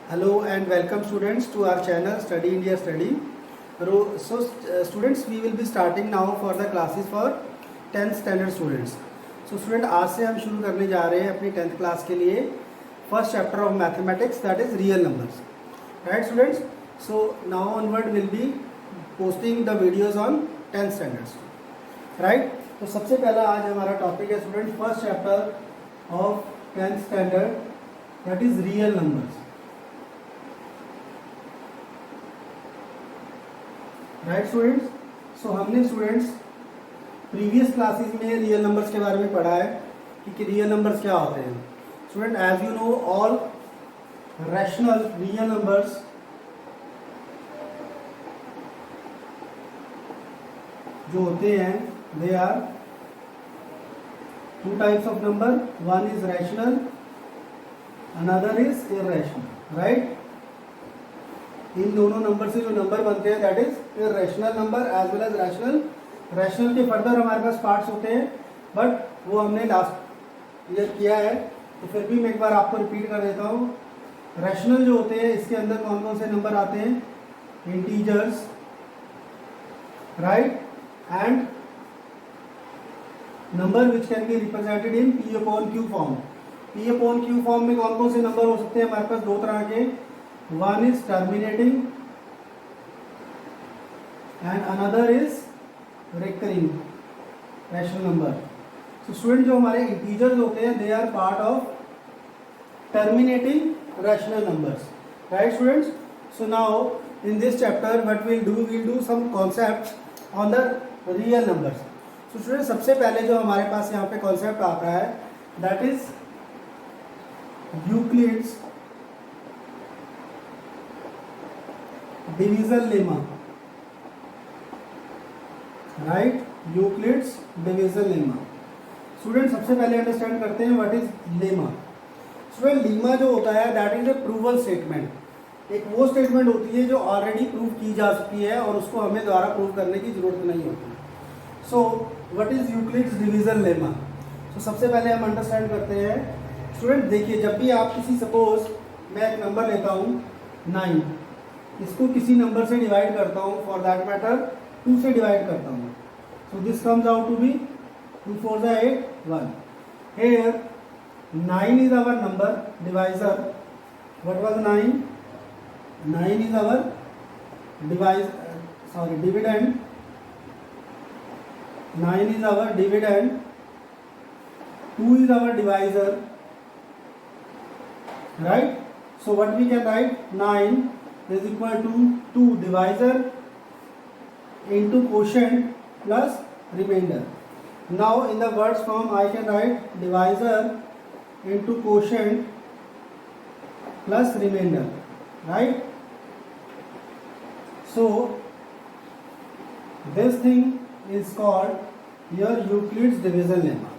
Hello and welcome students to our channel Study India Study. Students, we will be starting now for the classes for 10th standard students. So student, आज से हम शुरू करने जा रहे हैं अपनी 10th क्लास के लिए first chapter of mathematics, that is real numbers. Right students, so now onward will be posting the videos on 10th standards. Right, तो सबसे पहला आज हमारा टॉपिक है student first chapter of 10th standard, that is real numbers. Right students, so हमने students previous classes में real numbers के बारे में पढ़ा है कि रियल नंबर्स क्या होते हैं. Student, as you know all rational real numbers जो होते हैं they are two types of number. One is rational, another is irrational. Right, इन दोनों नंबर से जो नंबर बनते हैं that is irrational number as well as rational. Rational के फर्दर हमारे पास पार्ट्स होते हैं बट वो हमने लास्ट ईयर किया है, तो फिर भी मैं एक बार आपको रिपीट कर देता हूँ. रैशनल जो होते हैं इसके अंदर कौन कौन से नंबर आते हैं? Integers, right, and number which can be represented in P upon Q form. P upon Q form में कौन कौन से नंबर हो सकते हैं हमारे पास? दो तरह के. One is terminating and another is recurring rational number. So student, जो हमारे integers होते हैं they are part of terminating rational numbers. Right students? So now in this chapter what we'll do some concepts on the real numbers. So students, सबसे पहले जो हमारे पास यहाँ पे concept आता है that is Euclid's division lemma. Right, Euclid's division lemma. Student, सबसे पहले अंडरस्टैंड करते हैं what is lemma. Student, lemma जो होता है दैट इज ए प्रूवल स्टेटमेंट. एक वो स्टेटमेंट होती है जो ऑलरेडी प्रूव की जा चुकी है और उसको हमें द्वारा प्रूव करने की जरूरत नहीं होती. सो what is Euclid's division lemma? तो सबसे पहले हम अंडरस्टैंड करते हैं. स्टूडेंट देखिए, जब भी आप किसी सपोज मैं एक नंबर लेता हूँ 9, इसको किसी नंबर से डिवाइड करता हूँ, फॉर दैट मैटर 2 से डिवाइड करता हूँ. So this comes out to be 2 4 ज़ा 8 1. Here 9 is our number divisor. What was 9? 9 is our dividend. 9 is our dividend. 2 is our divisor. Right? So what we can write? 9 is equal to 2 divisor into quotient plus remainder. Now in the words form I can write divisor into quotient plus remainder. Right? So this thing is called your Euclid's division lemma.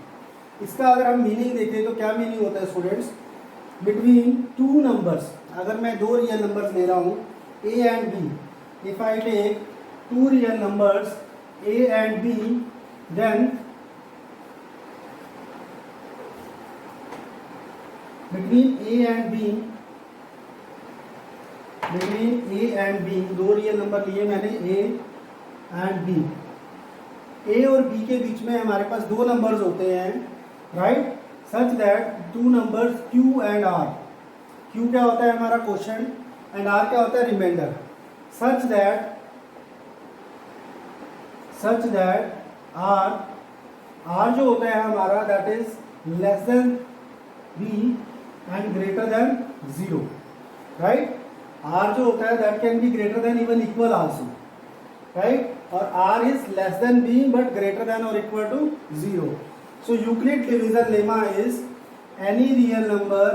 इसका अगर हम meaning देखें तो क्या meaning होता है students? Between two numbers, अगर मैं दो रियल नंबर्स ले रहा हूँ a and b, if I take two real numbers a and b, then between a and b दो रियल नंबर लिए मैंने a एंड b. a और b के बीच में हमारे पास दो नंबर्स होते हैं, right, such that two numbers q and r. q क्या होता है हमारा क्वोशंट एंड r क्या होता है रिमाइंडर. सच दैट r जो होता है हमारा that is less than b and greater than 0. Right, r जो होता है that can be greater than even equal also. Right, और r is less than b but greater than or equal to 0. So Euclid division lemma is any real number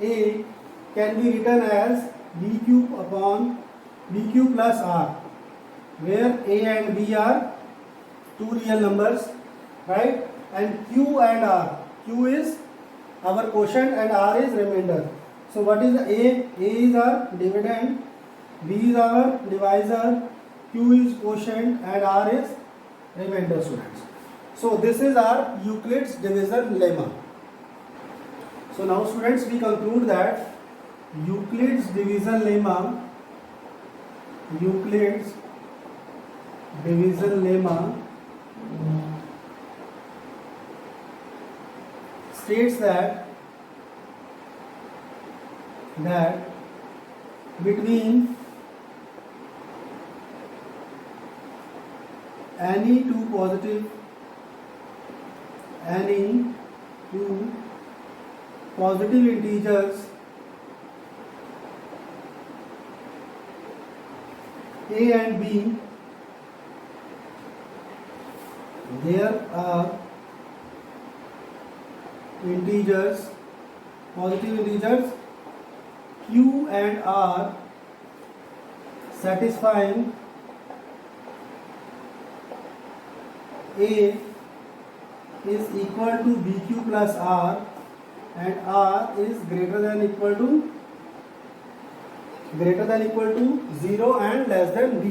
a can be written as b cube upon b cube plus r, where a and b are two real numbers, right, and q and r. q is our quotient and r is remainder. So what is a? A is our dividend, b is our divisor, q is quotient and r is remainder, students. So this is our Euclid's division lemma. So now students, we conclude that Euclid's division lemma, Euclid's division lemma states that between any two positive integers a and b, there are integers, positive integers q and r satisfying a is equal to bq plus r and r is greater than equal to 0 and less than b.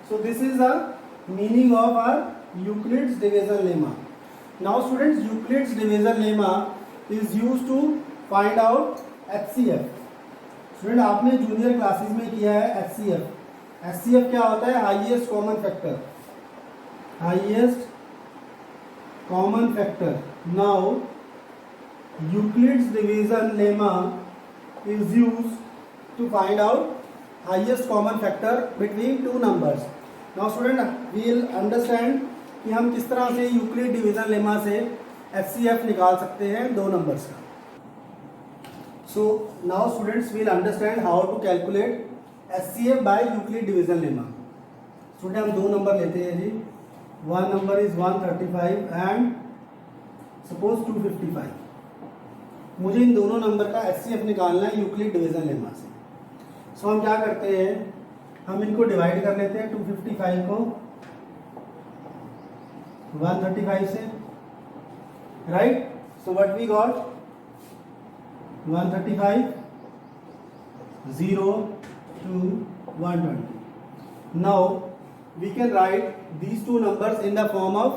So this is the meaning of our Euclid's division lemma. Now students, Euclid's division lemma is used to find out HCF. Student आपने junior classes में किया है HCF. HCF क्या होता है? Highest common factor. Highest common factor. Now Euclid's division lemma is used to find out highest common factor between two numbers. Now student, we will understand कि हम किस तरह से यूक्लिड डिवीजन लेमा से HCF निकाल सकते हैं दो नंबर्स का. So now students will understand how to calculate HCF by Euclid division lemma. Student हम दो नंबर लेते हैं जी. One number is 135 and suppose 255. मुझे इन दोनों नंबर का HCF निकालना है यूक्लिड डिवीजन लेमा से. सो हम क्या करते हैं, हम इनको डिवाइड कर लेते हैं 255 को 135 से. Right. So what we got 135 0 to 120. Now we can write these two numbers in the form of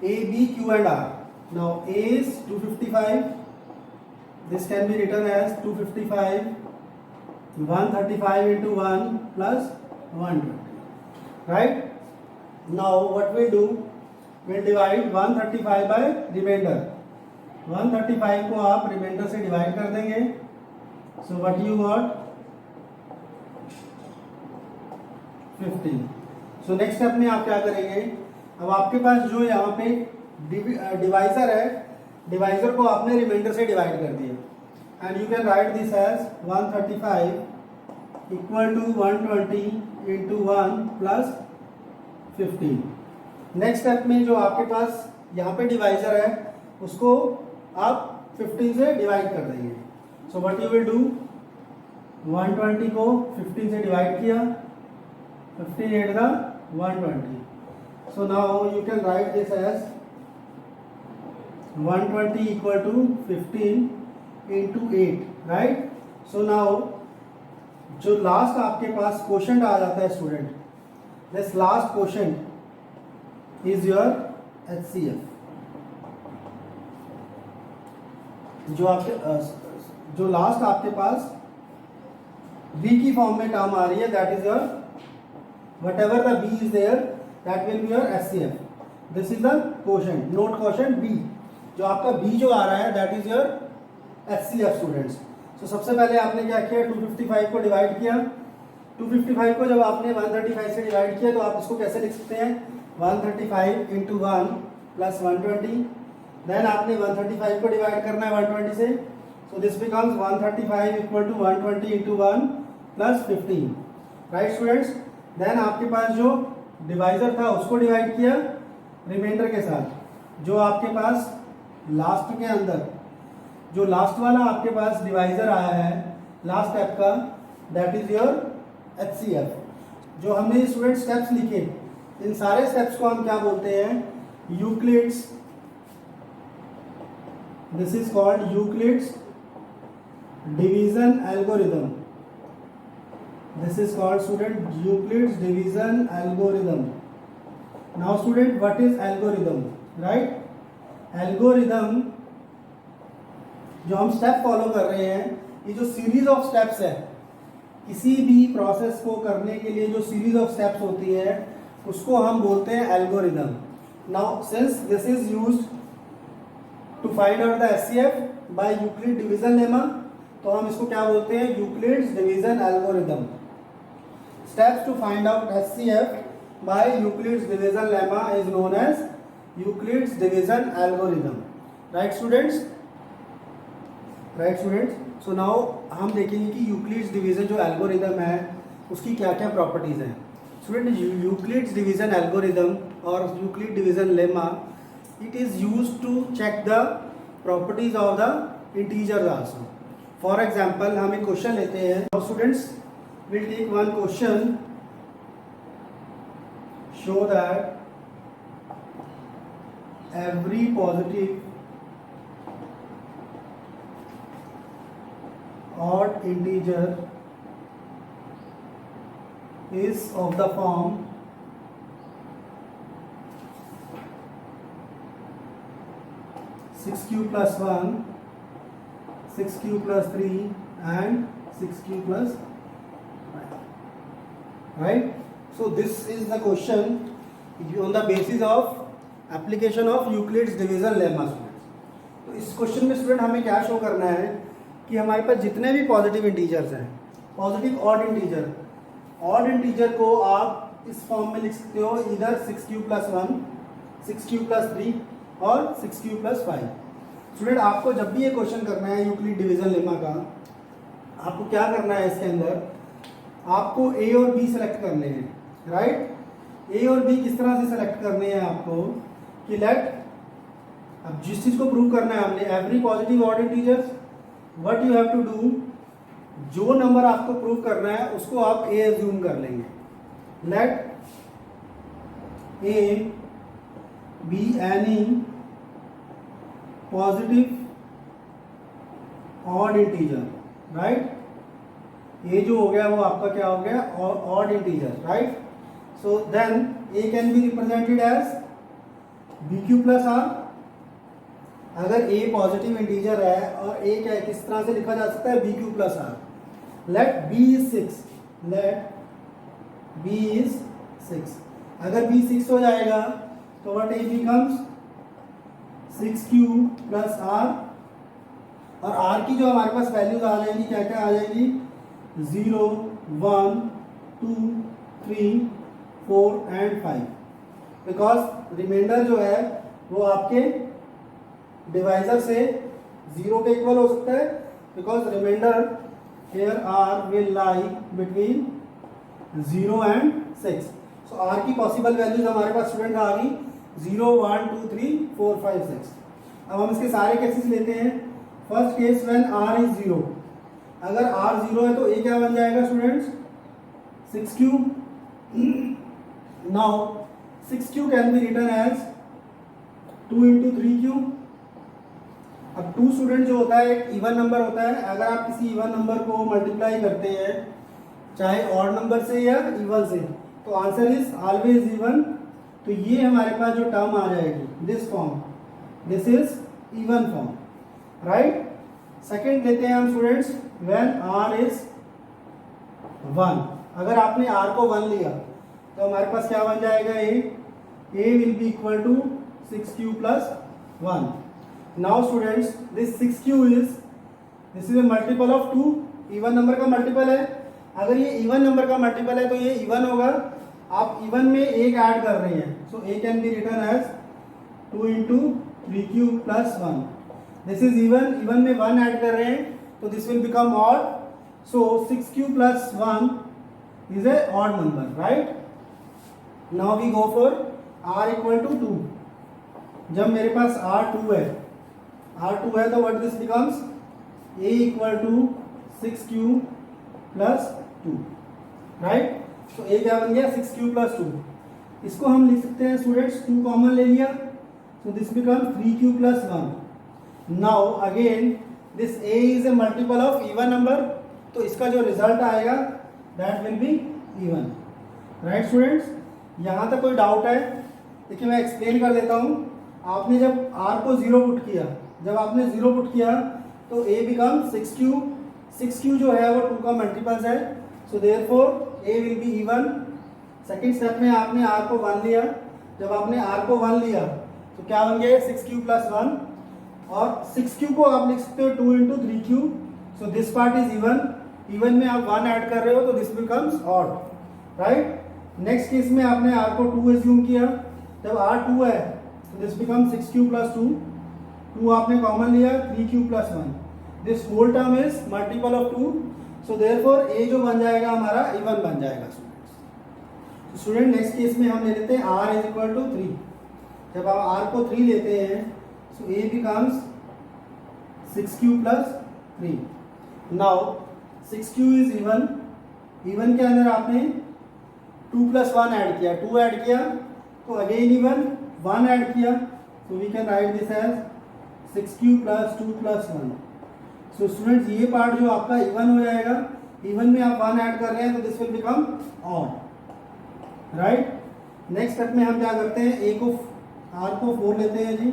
A, B, Q and R. Now A is 255. This can be written as 255 135 into 1 plus 120. Right. Now what we do, we'll divide 135 by remainder. 135 को आप reminder से divide कर देंगे. So what you got 15. So next step में आप क्या करेंगे, अब आपके पास जो यहाँ पे डिवाइजर है, डिवाइजर को आपने रिमाइंडर से डिवाइड कर दिया and you can write this as 135 equal to 120 into 1 plus 15. Next step में जो आपके पास यहाँ पे डिवाइजर है उसको आप 15 से डिवाइड कर देंगे. So what you will do, 120 को 15 से डिवाइड किया, 15 8 the 120. So now you can write this as 120 equal to 15 into 8. Right. So now जो लास्ट आपके पास क्वोशंट आ जाता है student, this last quotient is your HCF. जो लास्ट आपके पास b की फॉर्म में टर्म आ रही है, that is your whatever the b is there, that will be your HCF. This is the quotient, not quotient b. जो आपका b जो आ रहा है that is your HCF students. तो सबसे पहले आपने क्या किया, 255 को डिवाइड किया. 255 को जब आपने 135 से डिवाइड किया तो आप इसको कैसे लिख सकते हैं, 135 इंटू 1 प्लस 120. देन आपने 135 को डिवाइड करना है 120 से. So this becomes 135 equal to 120 into 1 plus 15. Right students. Then आपके पास जो डिवाइजर था उसको डिवाइड किया रिमाइंडर के साथ. जो आपके पास लास्ट के अंदर जो लास्ट वाला आपके पास डिवाइजर आया है लास्ट स्टेप का, दैट इज योर HCF. जो हमने स्टूडेंट स्टेप्स लिखे, इन सारे स्टेप्स को हम क्या बोलते हैं, Euclid's. This is called Euclid's division algorithm. This is called student Euclid's division algorithm. Now student what is algorithm. Right. Algorithm जो हम स्टेप फॉलो कर रहे हैं ये जो सीरीज ऑफ स्टेप्स है, किसी भी प्रोसेस को करने के लिए जो सीरीज ऑफ स्टेप्स होती है उसको हम बोलते हैं algorithm. Now since this is used to find out the HCF by Euclid division lemma, तो हम इसको क्या बोलते हैं, Euclid's division algorithm. Steps to find out HCF by Euclid's division lemma is known as Euclid's division algorithm. Right students, right students. So now हम देखेंगे कि Euclid's division जो एल्गोरिदम है उसकी क्या क्या प्रॉपर्टीज हैं. स्टूडेंट, यूक्लिड्स डिवीजन एल्गोरिदम और Euclid division lemma, it is used to check the properties of the integers also. For example हम एक क्वेश्चन लेते हैं. Now students, will take one question. Show that every positive odd integer is of the form 6q plus 1, 6q plus 3 and 6q plus 5. Right? So this is the question on the basis of application of Euclid's division lemma. Students, तो इस question में student हमें क्या show करना है कि हमारे पास जितने भी पॉजिटिव इंटीजर्स हैं, पॉजिटिव ऑड इंटीजर को आप इस फॉर्म में लिख सकते हो, इधर 6q plus 1, 6q plus 3 और 6q plus 5. स्टूडेंट, आपको जब भी ये क्वेश्चन करना है यूक्लिड डिवीजन लेमा का, आपको क्या करना है, इसके अंदर आपको ए और बी सेलेक्ट करने हैं. राइट, ए और बी किस तरह से सेलेक्ट करने हैं आपको कि लेट, अब जिस चीज को प्रूव करना है हमने, every positive odd integers, what you have to do, जो नंबर आपको प्रूव करना है उसको आप ए एज्यूम कर लेंगे. Let a be any positive odd integer. Right, ये जो हो गया वो आपका क्या हो गया, odd integer. Right, so then a can be represented as bq plus r. अगर a पॉजिटिव इंटीजर है और a क्या है, किस तरह से लिखा जा सकता है, bq plus r. let b is 6, let b is 6. अगर b 6 हो जाएगा तो what a becomes 6q plus r, और r की जो हमारे पास वैल्यूज आ जाएंगी, क्या क्या आ जाएंगी, 0, 1, 2, 3, 4 and 5. बिकॉज रिमाइंडर जो है वो आपके डिवाइजर से 0 के इक्वल हो सकता है, because remainder here r will lie between 0 and 6. So r की पॉसिबल वैल्यूज हमारे पास स्टूडेंट आ गई 0, 1, 2, 3, 4, 5, 6. अब हम इसके सारे केसेस लेते हैं. First case when r is 0, अगर आर 0 है तो ए क्या बन जाएगा students, 6q. Now 6q can be written as 2 into 3q. अब 2 स्टूडेंट जो होता है एक इवन नंबर होता है. अगर आप किसी इवन नंबर को मल्टीप्लाई करते हैं चाहे ऑड नंबर से या इवन से, तो आंसर इज ऑलवेज इवन. तो ये हमारे पास जो टर्म आ जाएगी, this form, this is even form. Right, second लेते हैं हम स्टूडेंट्स, व्हेन आर इज 1. अगर आपने आर को 1 लिया तो हमारे पास क्या बन जाएगा, A will be equal to 6q plus 1. Now students, this 6q this is a multiple of 2. Even number का मल्टीपल है. अगर ये इवन नंबर का मल्टीपल है तो ये इवन होगा. आप इवन में एक ऐड कर रहे हैं, so A can be written as 2 into 3q plus 1. This is even, even में 1 ऐड कर रहे हैं तो this will become odd. So 6q plus 1 is a odd number. Right, now we go for r equal to 2. जब मेरे पास r2 है, तो what this becomes, a equal to 6q plus 2. Right, तो a क्या बन गया, 6q plus 2. इसको हम लिख सकते हैं स्टूडेंट्स, 2 कॉमन ले लिया, so this becomes 3q plus 1. now again this a is a multiple of even number, तो इसका जो रिजल्ट आएगा that will be even. Right students, यहाँ तक कोई डाउट है? देखिए मैं एक्सप्लेन कर देता हूँ. आपने जब r को 0 पुट किया, तो a बिकम 6q, 6q जो है वो 2 का मल्टीपल्स है, सो therefore a will be even. Second step में आपने r को 1 लिया, जब आपने r को 1 लिया तो क्या बन गया 6q प्लस 1, और 6q को आप लिख सकते हो 2 into 3q, so this part is even. Even में आप 1 ऐड कर रहे हो तो this becomes odd, right. Next case में आपने r को 2 एज्यूम किया, जब r 2 है तो दिस बिकम 6q प्लस 2, 2 आपने कॉमन लिया 3q plus 1, this whole term is multiple of 2, so therefore a जो बन जाएगा हमारा इवन बन जाएगा स्टूडेंट्स। स्टूडेंट नेक्स्ट केस में हम ले लेते हैं r इज इक्वल टू 3, जब आप r को 3 लेते हैं सो a becomes 6q plus 3। Now 6q is even, even के अंदर आपने 2 प्लस 1 ऐड किया, 2 ऐड किया तो अगेन इवन, 1 ऐड किया तो we can write this as 6q plus 2 plus 1। So students ये पार्ट जो आपका इवन हो जाएगा, इवन में आप 1 ऐड कर रहे हैं तो this will become odd, right. Next step में हम क्या करते हैं, a को r को 4 लेते हैं जी,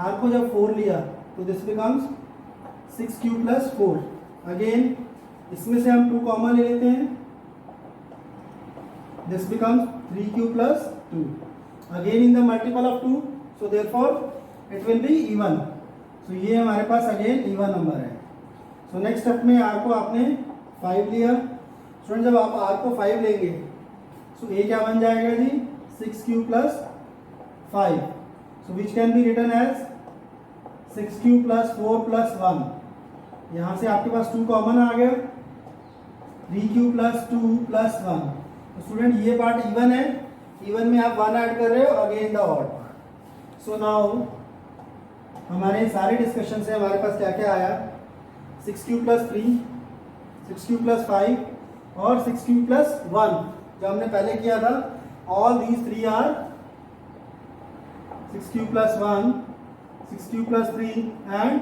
r को जब 4 लिया तो this becomes 6q plus 4, again इसमें से हम 2 कॉमन ले लेते हैं, this becomes 3q plus 2, again in the multiple of 2, so therefore it will be even. So ये हमारे पास अगेन इवन नंबर है। सो नेक्स्ट स्टेप में r को आपने 5 लिया, स्टूडेंट जब आप r को 5 लेंगे सो a क्या बन जाएगा जी 6q plus 5, so which can be written as 6q plus 4 plus 1, यहाँ से आपके पास 2 कॉमन आ गया, 3q प्लस 2 प्लस 1। तो स्टूडेंट ये पार्ट इवन है, इवन में आप 1 ऐड कर रहे हो, again the odd part. So now हमारे सारे डिस्कशन से हमारे पास क्या क्या आया, 6q प्लस 3, 6q प्लस 5 और 6q प्लस 1 जो हमने पहले किया था, all these 3 are 6q plus 1, 6q plus 3 and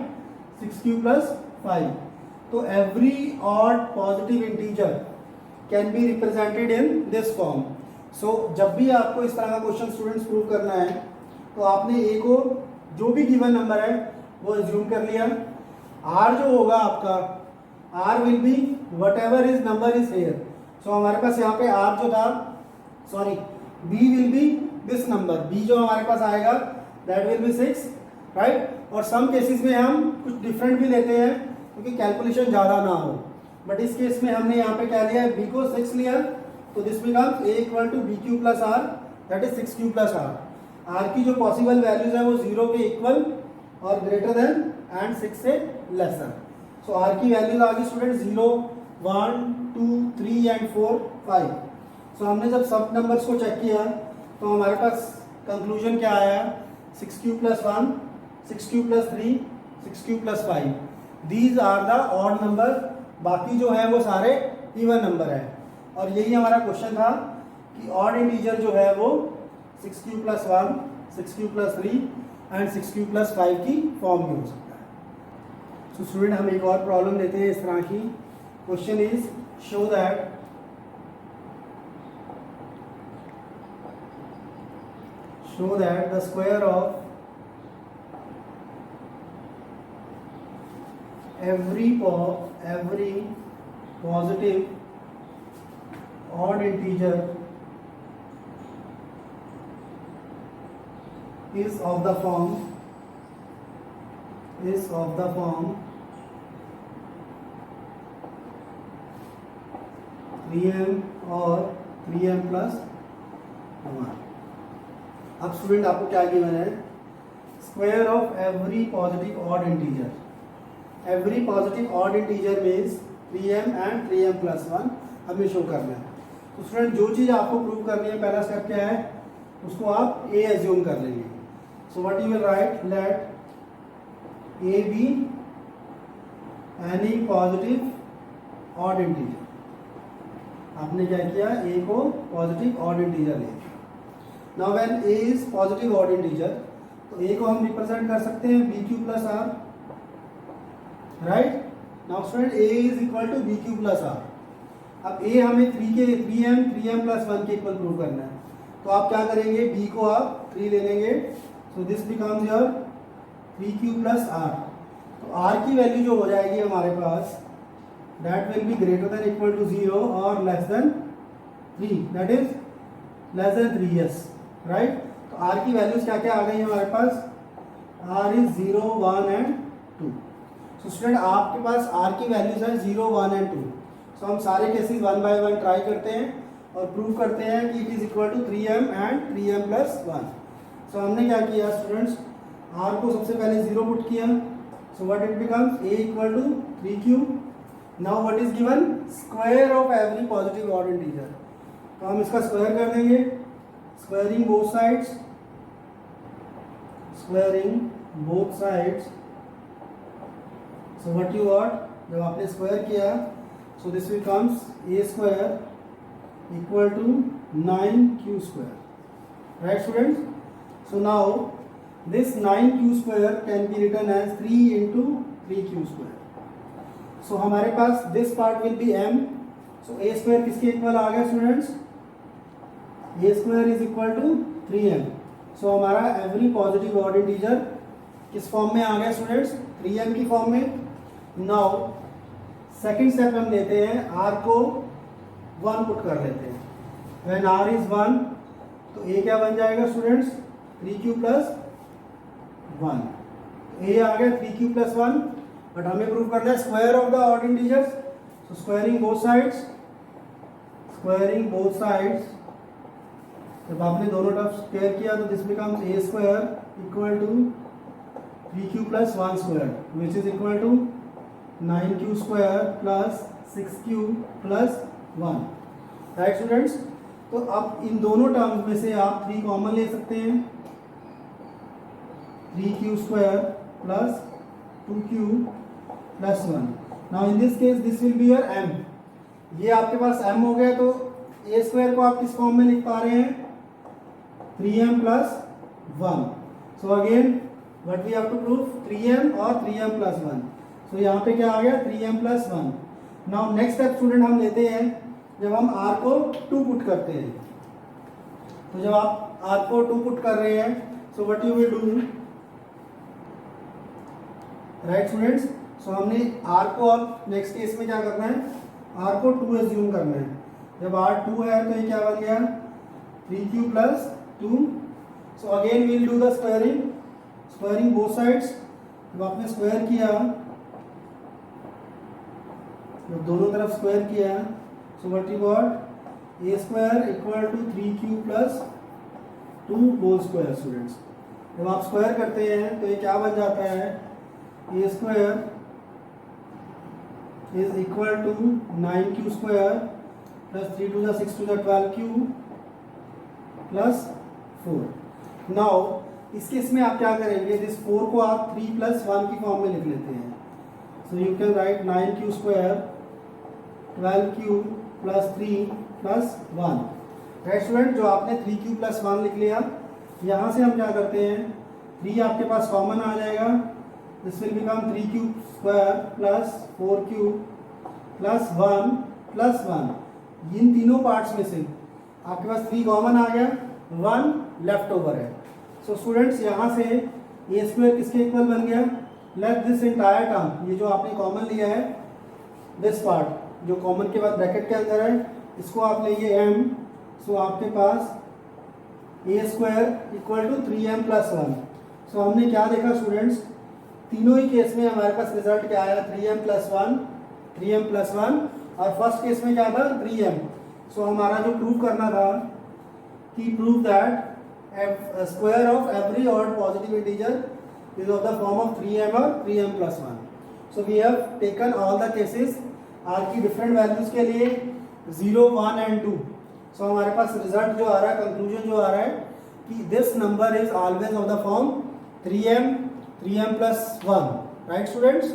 6q plus 5। तो every odd positive integer can be represented in this form. So जब भी आपको इस तरह का क्वेश्चन स्टूडेंट्स प्रूव करना है तो आपने a को जो भी गिवन नंबर है वो एज्यूम कर लिया, r जो होगा आपका r will be whatever is number is here. So हमारे पास यहाँ पे r जो था, sorry b will be this number, b जो हमारे पास आएगा दैट विल बी 6, राइट। और सम केसेस में हम कुछ डिफरेंट भी लेते हैं क्योंकि कैलकुलेशन ज़्यादा ना हो, बट इस केस में हमने यहाँ पे क्या लिया है, b को 6 लिया तो this becomes a equal to bq plus r, that is 6q plus r। r की जो पॉसिबल वैल्यूज है वो 0 के इक्वल और ग्रेटर देन एंड 6 से लेसर। सो r की वैल्यूज आ गई स्टूडेंट 0, 1, 2, 3 एंड 4, 5। सो हमने जब सब नंबर्स को चेक किया तो हमारे पास कंक्लूजन क्या आया, 6q plus 1, 6q plus 3, 6q plus 5, these are the odd number, बाकी जो है वो सारे इवन नंबर है। और यही हमारा क्वेश्चन था कि ऑड इंटीजर जो है वो 6q plus 1, 6q plus 3 and 6q plus 5 की फॉर्म में हो सकता है। सो स्टूडेंट हम एक और प्रॉब्लम लेते हैं इस तरह की। Question is show that the square of every positive odd integer is of the form 3m और 3m प्लस 1। अब स्टूडेंट आपको क्या गिवन है, square of every positive odd integer, every positive odd integer means 3m and 3m plus 1 हमें show करना है। तो student जो चीज़ आपको प्रूव करनी है, पहला स्टेप क्या है, उसको आप a एज्यूम कर लेंगे। So what you will write, let a be any positive odd integer. आपने क्या किया, a को पॉजिटिव ऑड इंटीजर ले लिया। Now when a is positive odd integer तो a को हम रिप्रेजेंट कर सकते हैं bq plus r, right. Now student a is equal to bq plus r। अब a हमें 3m प्लस 1 के इक्वल प्रूव करना है, तो आप क्या करेंगे, b को आप 3 ले लेंगे, सो this becomes your 3q plus r। तो r की वैल्यू जो हो जाएगी हमारे पास that will be greater than equal to 0 or less than 3, that is less than 3, yes, right. तो r की वैल्यूज क्या क्या आ गई है हमारे पास, r is 0, 1 and 2. So student आपके पास r की वैल्यूज है 0, 1 and 2. सो हम सारे केसेस 1 बाय 1 ट्राई करते हैं और प्रूव करते हैं कि it is equal to 3m and 3m plus 1. So हमने क्या किया स्टूडेंट्स, r को सबसे पहले 0 पुट किया. So what it becomes, a equal to 3q. Now what is given, square of every positive odd integer. तो हम इसका स्क्वायर कर देंगे, squaring both sides, squaring both sides. So what you got, जब आपने स्क्वायर किया, so this becomes a square equal to 9q square, right students. So now this 9q square can be written as 3 into 3q square. So हमारे पास this part will be m. So a square किसके equal आ गया students, a square is equal to 3m. So हमारा every positive odd integer किस form में आ गया students, 3m की form में. Now second step हम लेते हैं, r को 1 पुट कर लेते हैं. When r is 1 तो a क्या बन जाएगा स्टूडेंट्स, 3q प्लस 1. a आ गया 3q प्लस 1, बट हमें प्रूव करना है square of the odd integers. So squaring both sides, squaring both sides. जब आपने दोनों टर्म्स स्क्वायर किया तो this becomes a square equal to 3q plus 1 square which is equal to 9q square plus 6q plus 1, right students. तो अब इन दोनों terms में से आप 3 कॉमन ले सकते हैं, 3q square plus 2q plus 1. Now in this case this will be your m. ये आपके पास m हो गया, तो a square को आप किस फॉर्म में लिख पा रहे हैं, 3m plus 1. So again what we have to prove, 3m और 3m plus 1. So यहाँ पे क्या आ गया, 3m plus 1. Now next step student हम लेते हैं, जब हम r को 2 पुट करते हैं. तो जब आप r को 2 पुट कर रहे हैं, so what you will do, right students. So हमने r को अब नेक्स्ट केस में क्या करना है, r को 2 एज्यूम करना है. जब r 2 है तो ये क्या बन गया, 3q plus 2. So again we'll do the squaring, squaring both sides. जब आपने स्क्वायर किया, जब दोनों तरफ स्क्वायर किया, so what you got, a square equal to 3q plus 2 whole square. Students जब आप स्क्वायर करते हैं तो ये क्या बन जाता है, a square is equal to 9q square plus 3 to the 6 to the 12q plus 4. Now इस केस में आप क्या करेंगे, दिस 4 को आप 3 plus 1 की फॉर्म में लिख लेते हैं. So you can write 9q square 12q plus 3 plus 1. Right student, जो आपने 3q plus 1 लिख लिया, यहाँ से हम क्या करते हैं, 3 आपके पास कॉमन आ जाएगा. This will become 3q square plus 4q plus 1 plus 1. इन तीनों पार्ट्स में से आपके पास 3 कॉमन आ गया, 1 लेफ्ट ओवर है. सो स्टूडेंट्स यहाँ से a स्क्वायर किसके इक्वल बन गया, लेट दिस एंटायर टर्म, ये जो आपने कॉमन लिया है, दिस पार्ट जो कॉमन के बाद ब्रैकेट के अंदर है, इसको आप लेंगे m. सो आपके पास a square equal to 3m plus 1. So हमने क्या देखा स्टूडेंट्स, तीनों ही केस में हमारे पास रिजल्ट क्या आया, 3m प्लस 1, 3m प्लस 1, और फर्स्ट केस में क्या था, 3m. सो हमारा जो प्रूव करना था कि prove that square of every odd positive integer is of the form of 3m और 3m plus 1. So we have taken all the cases r की डिफरेंट वैल्यूज के लिए 0, 1 एंड 2. सो हमारे पास रिजल्ट जो आ रहा है, कंक्लूजन जो आ रहा है कि this number is always of the form 3m plus 1, right students?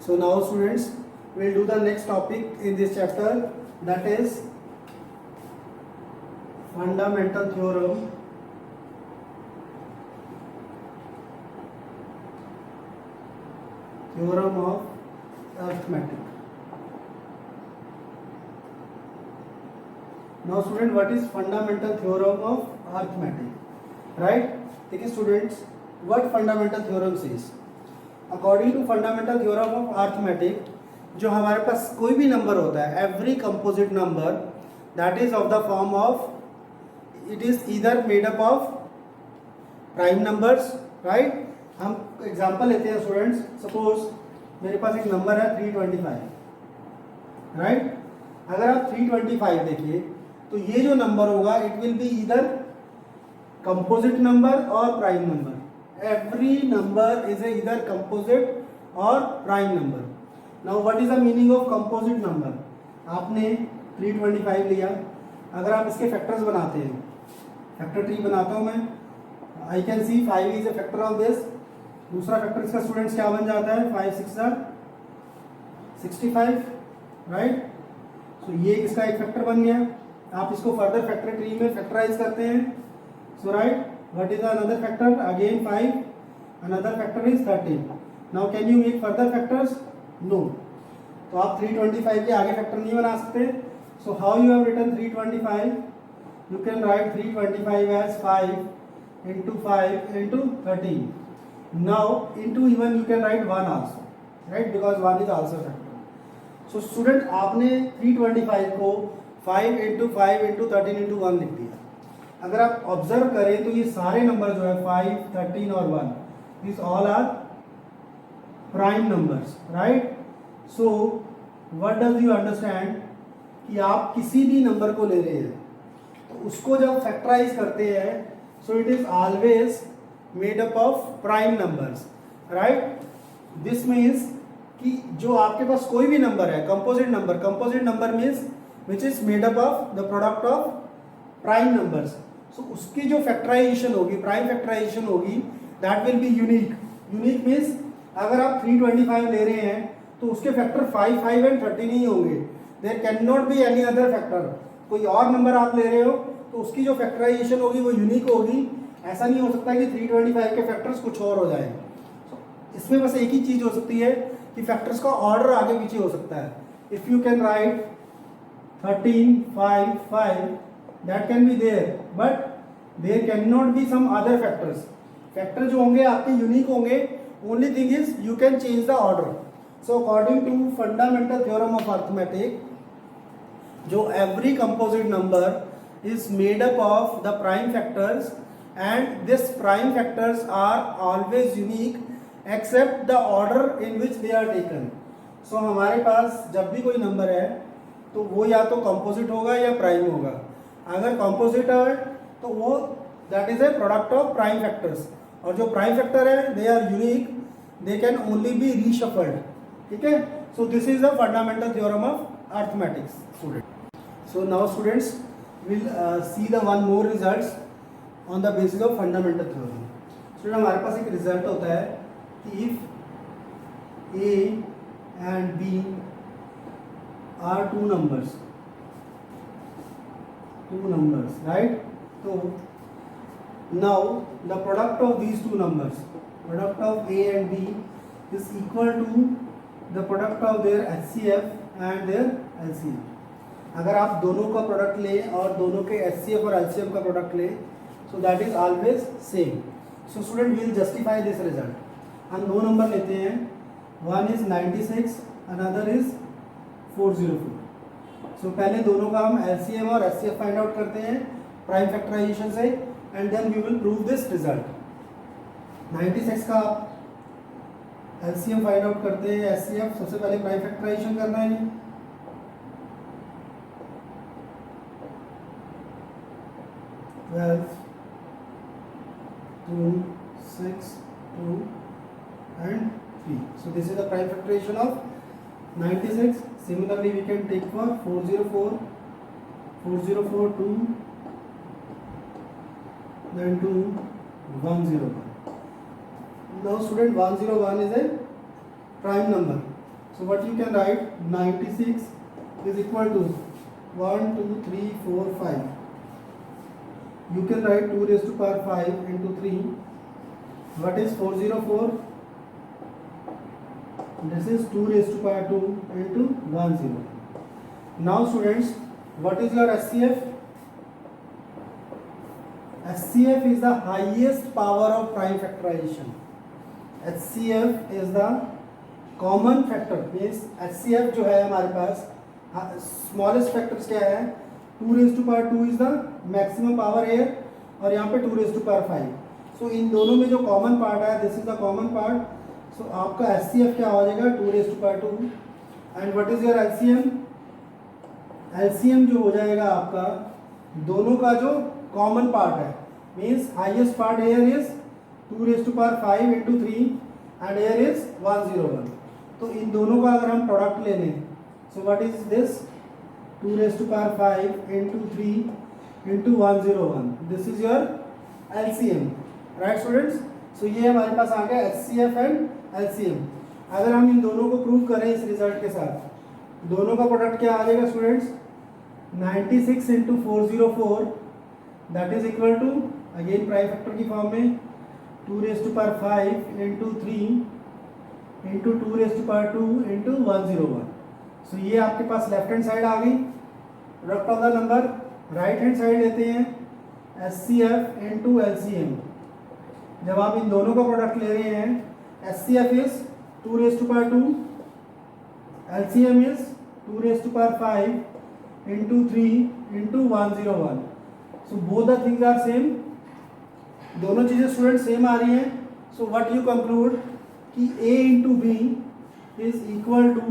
So now students, we'll do the next topic in this chapter, that is fundamental theorem of arithmetic. Now student, what is fundamental theorem of arithmetic, right? Okay students, what fundamental theorem says, according to fundamental theorem of arithmetic, जो हमारे पास कोई भी number होता है, every composite number that is of the form of, it is either made up of prime numbers, right. हम example लेते हैं students, suppose मेरे पास एक नंबर है 325, राइट। अगर आप 325 देखिए तो ये जो नंबर होगा it will be either composite number और prime number. Every number is either composite और prime number. Now what is the meaning of composite number? आपने 325 लिया, अगर आप इसके फैक्टर्स बनाते हैं, फैक्टर ट्री बनाता हूं मैं, I can see 5 is a factor of this. दूसरा फैक्टर इसका स्टूडेंट्स क्या बन जाता है? 5 6 65, राइट। सो ये इसका एक फैक्टर बन गया। आप इसको फर्दर फैक्टर ट्री में फैक्टराइज करते हैं। So right, what is another factor? Again 5, another factor is 13। Now can you make further factors? No. तो आप 325 के आगे फैक्टर नहीं बना सकते। So how you have written 325? You can write 325 as 5 into 5 into 13. Now into even you can write 1 also, right, because 1 is also factor. So student, आपने 325 को 5 into 5 into 13 into 1 लिख दिया। अगर आप ऑब्जर्व करें तो ये सारे नंबर जो है 5, 13 और 1, these all are prime numbers, right? So what does you understand कि आप किसी भी नंबर को ले रहे हैं तो उसको जब फैक्टराइज करते हैं, so it is always made up of prime numbers, right? This means कि जो आपके पास कोई भी नंबर है, composite number means which is made up of the product of prime numbers. So उसकी जो फैक्टराइजेशन होगी, प्राइम फैक्टराइजेशन होगी, that will be unique. Unique means अगर आप 325 ले रहे हैं तो उसके फैक्टर 5, 5 एंड 13 ही होंगे। There can not be any other factor. कोई और नंबर आप ले रहे हो तो उसकी जो फैक्टराइजेशन होगी वो यूनिक होगी। ऐसा नहीं हो सकता कि 325 के फैक्टर्स कुछ और हो जाए। इसमें बस एक ही चीज हो सकती है कि फैक्टर्स का ऑर्डर आगे पीछे हो सकता है। If you can write 13, 5, 5, that can be there, but there can not be some other factors. Factor जो होंगे आपके यूनिक होंगे। Only thing is you can change the order. So according to fundamental theorem of arithmetic, जो every composite number is made up of the prime factors and this prime factors are always unique except the order in which they are taken. So हमारे पास जब भी कोई number है तो वो या तो कंपोजिट होगा या प्राइम होगा। अगर कंपोजिट है तो वो that is a product of prime factors, और जो प्राइम फैक्टर है they are unique, they can only be reshuffled. ठीक है, so this is the fundamental theorem of arithmetics student. So now students we'll see the one more results on the basis of fundamental theorem. So हमारे पास एक result होता है कि if A and B are two numbers, right? So now the product of these two numbers, product of A and B is equal to the product of their HCF and their LCM. अगर आप दोनों का product लें और दोनों के HCF और LCM का प्रोडक्ट लें, so that is always same. So student will justify this result. हम दो नंबर लेते हैं, वन इज 96, अनदर इज 404। सो पहले दोनों का हम LCM और HCF फाइंड आउट करते हैं प्राइम फैक्टराइजेशन से, and then we will prove this result. 96 का आप LCM फाइंड आउट करते हैं, HCF सबसे पहले प्राइम फैक्टराइजेशन करना है। 12, 2, 6, 2 and 3. So this is the prime factorization of 96. Similarly we can take for 404, 404, 2, then 2, 101. Now student, 101 is a prime number. So what you can write, 96 is equal to 1, 2, 3, 4, 5. You can write 2 raised to power 5 into 3. What is 404? This is 2 raised to power 2 into 10. Now students, what is your HCF? HCF is the highest power of prime factorization. HCF is the common factor means HCF जो है हमारे पास, smallest factors क्या है, 2 raise to power 2 is the maximum power here, और यहाँ पे 2 raise to power 5। So इन दोनों में जो कॉमन पार्ट है, this is the common part, so आपका HCF क्या हो जाएगा, 2 raise to power 2। And what is your LCM? LCM जो हो जाएगा आपका दोनों का जो कॉमन पार्ट है, means highest part here is 2 raise to power 5 into 3 and here is 101। तो इन दोनों का अगर हम प्रोडक्ट ले लें, so what is this, 2 raise to power 5 into 3 into 101, this is your LCM, right students. So ये हमारे पास आ गया HCF एंड LCM। अगर हम इन दोनों को प्रूव करें इस रिजल्ट के साथ, दोनों का प्रोडक्ट क्या आ जाएगा students, 96 into 404 that is equal to, again prime factor की फॉर्म में, 2 raise to power 5 into 3 into 2 raise to power 2 into 101। So ये आपके पास लेफ्ट हैंड साइड आ गई, product of the number. Right hand side लेते हैं, HCF इंटू LCM। जब आप इन दोनों का प्रोडक्ट ले रहे हैं, HCF is 2 raise to power 2, LCM is 2 raise to power 5 into 3 into 101। So both the things are same, दोनों चीज़ें स्टूडेंट सेम आ रही हैं। सो व्हाट यू कंक्लूड कि A into B is equal to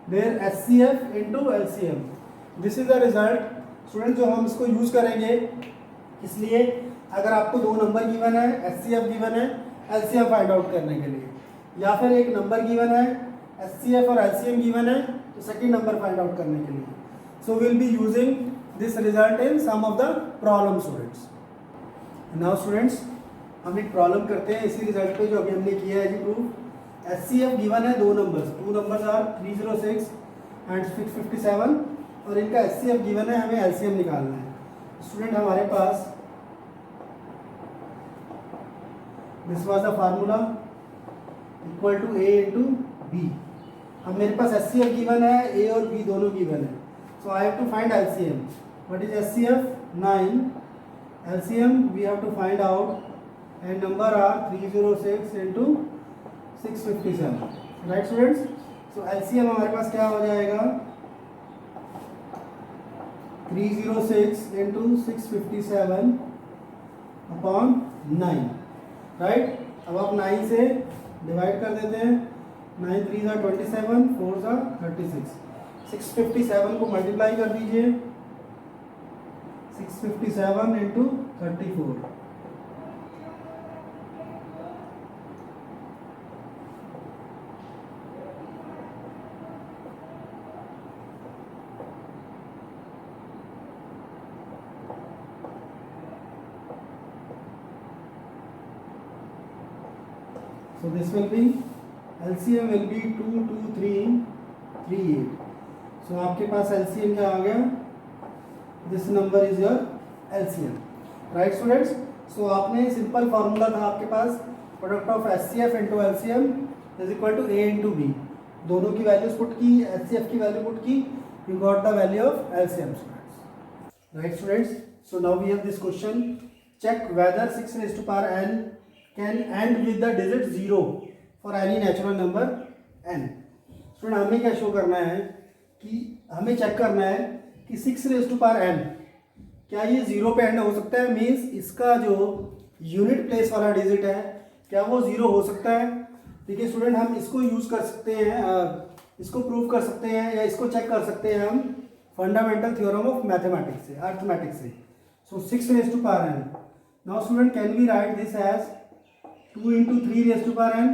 their HCF into LCM। This is the result student जो हम इसको use करेंगे। इसलिए अगर आपको दो नंबर गिवन है, HCF गिवन है LCM फाइंड आउट करने के लिए, या फिर एक नंबर गिवन है, HCF और LCM गिवन है, तो सेकंड नंबर फाइंड आउट करने के लिए, so will be using this result in some of the problem students. Now students हम एक प्रॉब्लम करते हैं इसी रिजल्ट पे जो अभी हमने किया है जी प्रूफ। HCF गिवन है दो नंबर्स, 2 नंबर्स आर 306 एंड 657, और इनका HCF गिवन है, हमें LCM निकालना है। स्टूडेंट हमारे पास this was the formula equal to A into B। अब मेरे पास HCF गिवन है, A और B दोनों गिवन है, so I have to find LCM। What is HCF? 9। LCM we have to find out and number are 306 into 657, right students. So LCM हमारे पास क्या हो जाएगा, 306 इंटू 657 अपॉन 9, राइट। अब आप 9 से डिवाइड कर देते हैं, 9 3 ज़ा 27, 4 ज़ा 36, 657 को मल्टीप्लाई कर दीजिए, 657 into 34, so this will be LCM will be 22338। so आपके पास LCM क्या आ गया, this number is your LCM, right students। so आपने सिंपल फार्मूला था आपके पास, product of HCF into LCM is equal to A into B। दोनों की values put की, HCF की वैल्यू पुट की, you got the value of LCM students, right students. So now we have this question, check whether 6 raised to power n can end with the digit 0 for any natural number n। Student हमें क्या show करना है कि हमें check करना है कि 6 raised to power n क्या ये 0 पे एंड हो सकता है, मीन्स इसका जो यूनिट प्लेस वाला डिजिट है क्या वो 0 हो सकता है। देखिए स्टूडेंट हम इसको यूज़ कर सकते हैं, इसको प्रूव कर सकते हैं या इसको चेक कर सकते हैं हम फंडामेंटल थ्योरम ऑफ मैथमेटिक्स से, अर्थमेटिक्स से। So 6 raised to power n, now student can we write this as 2 into 3 raised to power n,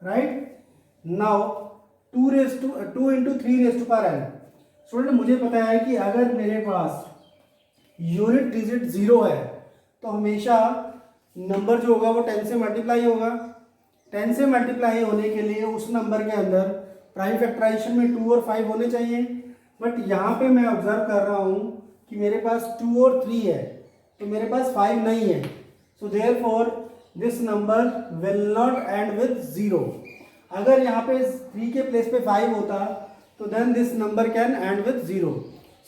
right। now 2 into 3 raised to power n। Student मुझे पता है कि अगर मेरे पास यूनिट डिजिट 0 है तो हमेशा नंबर जो होगा वो 10 से मल्टीप्लाई होगा। 10 से मल्टीप्लाई होने के लिए उस नंबर के अंदर प्राइम फैक्टराइजेशन में 2 और 5 होने चाहिए, बट यहाँ पे मैं ऑब्जर्व कर रहा हूँ कि मेरे पास 2 और 3 है, तो मेरे पास 5 नहीं है। So therefore this number will not and with 0। अगर यहाँ पे 3 के प्लेस पे 5 होता तो then this number can end with 0।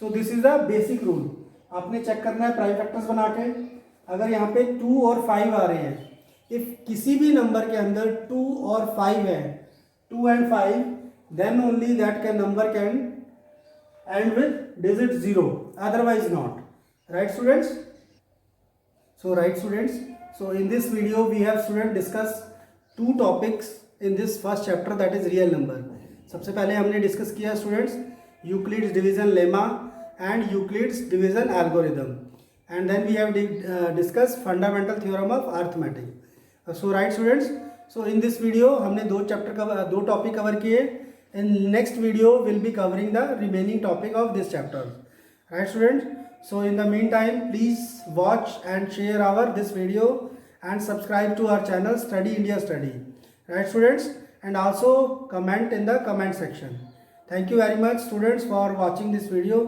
So this is the basic rule. आपने चेक करना है प्राइम फैक्टर्स बना के, अगर यहाँ पे 2 और 5 आ रहे हैं, इफ किसी भी नंबर के अंदर 2 और 5 है 2 and 5, then only that number can end with digit 0, otherwise not. Right students? So in this video we have student discussed two topics in this first chapter, that is real number. सबसे पहले हमने discuss किया students Euclid's division lemma and Euclid's division algorithm, and then we have discuss fundamental theorem of arithmetic. So right students, so in this video हमने दो topic cover किए. In next video will be covering the remaining topic of this chapter. Right students, so in the meantime please watch and share our this video and subscribe to our channel Study India Study. Right students, and also comment in the comment section. Thank you very much students for watching this video.